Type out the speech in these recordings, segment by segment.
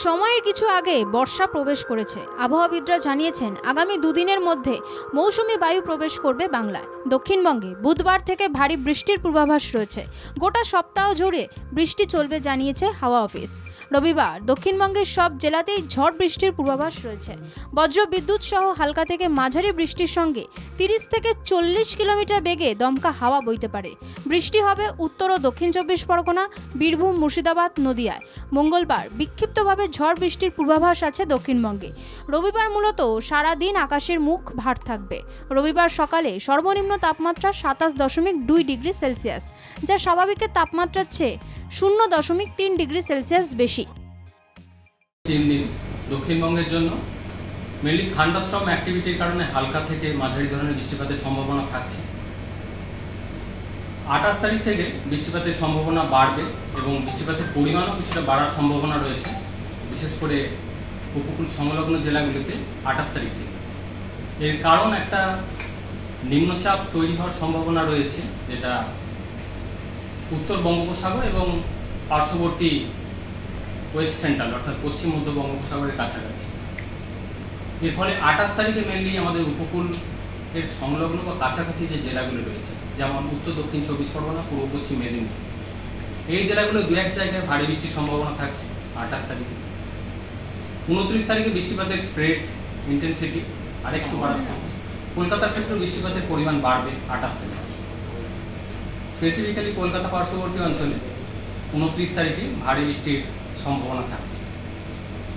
সময়ের কিছু আগে বর্ষা প্রবেশ করেছে। আবহাওয়াবিদরা জানিয়েছেন আগামী দুদিনের মধ্যে মৌসুমি বায়ু প্রবেশ করবে বাংলায়। দক্ষিণবঙ্গে বুধবার থেকে ভারী বৃষ্টির পূর্বাভাস রয়েছে। গোটা সপ্তাহ জুড়ে বৃষ্টি চলবে জানিয়েছে হাওয়া অফিস। রবিবার দক্ষিণবঙ্গের সব জেলাতেই ঝড় বৃষ্টির পূর্বাভাস রয়েছে। বজ্র বিদ্যুৎ সহ হালকা থেকে মাঝারি বৃষ্টির সঙ্গে 30 থেকে 40 কিলোমিটার বেগে দমকা হাওয়া বইতে পারে। বৃষ্টি হবে উত্তর ও দক্ষিণ 24 পরগনা, বীরভূম, মুর্শিদাবাদ, নদিয়ায়। মঙ্গলবার বিক্ষিপ্তভাবে ঝড় বৃষ্টির পূর্বাভাস আছে দক্ষিণবঙ্গে। রবিবার মূলত সারা দিন আকাশের মুখ ভার থাকবে। রবিবার সকালে সর্বনিম্ন তাপমাত্রা 27.2 ডিগ্রি সেলসিয়াস, যা স্বাভাবিকের তাপমাত্রার চেয়ে 0.3 ডিগ্রি সেলসিয়াস বেশি। 3 দিন দক্ষিণবঙ্গের জন্য মেনলি থান্ডারস্টর্ম অ্যাক্টিভিটির কারণে হালকা থেকে মাঝারি ধরনের বৃষ্টিপাতের সম্ভাবনা থাকছে। 28 তারিখ থেকে বৃষ্টিপাতের সম্ভাবনা বাড়বে এবং বৃষ্টিপাতের পরিমাণও কিছুটা বাড়ার সম্ভাবনা রয়েছে, বিশেষ করে উপকূল সংলগ্ন জেলাগুলিতে 28 তারিখ থেকে। এর কারণ একটা নিম্নচাপ তৈরি হওয়ার সম্ভাবনা রয়েছে, যেটা উত্তর বঙ্গোপসাগর এবং পার্শ্ববর্তী ওয়েস্ট সেন্ট্রাল অর্থাৎ পশ্চিম মধ্য বঙ্গোপসাগরের কাছাকাছি। এর ফলে 28 তারিখে মেনলি আমাদের উপকূল এর সংলগ্ন বা কাছাকাছি যে জেলাগুলো রয়েছে, যেমন উত্তর দক্ষিণ 24 পরগনা, পূর্ব পশ্চিম মেদিনীপুর, এই জেলাগুলো দু এক জায়গায় ভারী বৃষ্টির সম্ভাবনা থাকছে 28 তারিখে। 29 তারিখে বৃষ্টিপাতের স্প্রেড ইন্টেন্সিটি আরেকটু বাড়ার থাকছে। কলকাতার ক্ষেত্রে বৃষ্টিপাতের পরিমাণ বাড়বে 28 তারিখে। স্পেসিফিক্যালি কলকাতা পার্শ্ববর্তী অঞ্চলে 29 তারিখে ভারী বৃষ্টির সম্ভাবনা থাকছে।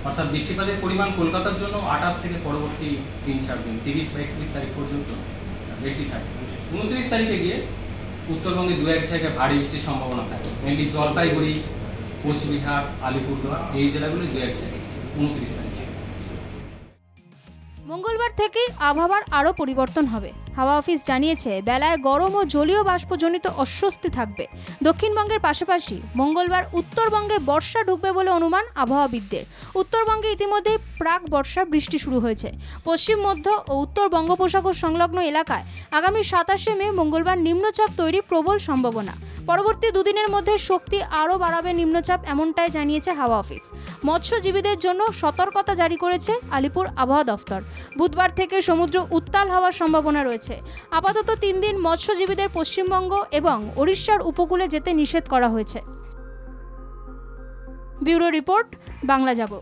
অর্থাৎ বৃষ্টিপাতের পরিমাণ কলকাতার জন্য 28 থেকে পরবর্তী 3-4 দিন 30 বা 31 তারিখ পর্যন্ত বেশি থাকে। 29 তারিখে গিয়ে উত্তরবঙ্গে দু এক জায়গায় ভারী বৃষ্টির সম্ভাবনা থাকে। মেনলি জলপাইগুড়ি, কোচবিহার, আলিপুরদুয়ার এই জেলাগুলো দু এক জায়গায় 29 তারিখে। মঙ্গলবার থেকে আবহাওয়ার আরও পরিবর্তন হবে। হাওয়া অফিস জানিয়েছে বেলায় গরম ও জলীয় বাষ্পজনিত অস্বস্তি থাকবে। দক্ষিণবঙ্গের পাশাপাশি মঙ্গলবার উত্তরবঙ্গে বর্ষা ঢুকবে বলে অনুমান আবহাওয়াবিদদের। উত্তরবঙ্গে ইতিমধ্যে প্রাক বর্ষা বৃষ্টি শুরু হয়েছে। পশ্চিম মধ্য ও উত্তর বঙ্গোপসাগর সংলগ্ন এলাকায় আগামী 27শে মে মঙ্গলবার নিম্নচাপ তৈরির প্রবল সম্ভাবনা। পরবর্তী দুদিনের মধ্যে শক্তি আরও বাড়াবে নিম্নচাপ, এমনটাই জানিয়েছে হাওয়া অফিস। মৎস্যজীবীদের জন্য সতর্কতা জারি করেছে আলিপুর আবহাওয়া দফতর। বুধবার থেকে সমুদ্র উত্তাল হওয়ার সম্ভাবনা রয়েছে। আপাতত 3 দিন মৎস্যজীবীদের পশ্চিমবঙ্গ এবং ওড়িশার উপকূলে যেতে নিষেধ করা হয়েছে। ব্যুরো রিপোর্ট, বাংলা জাগো।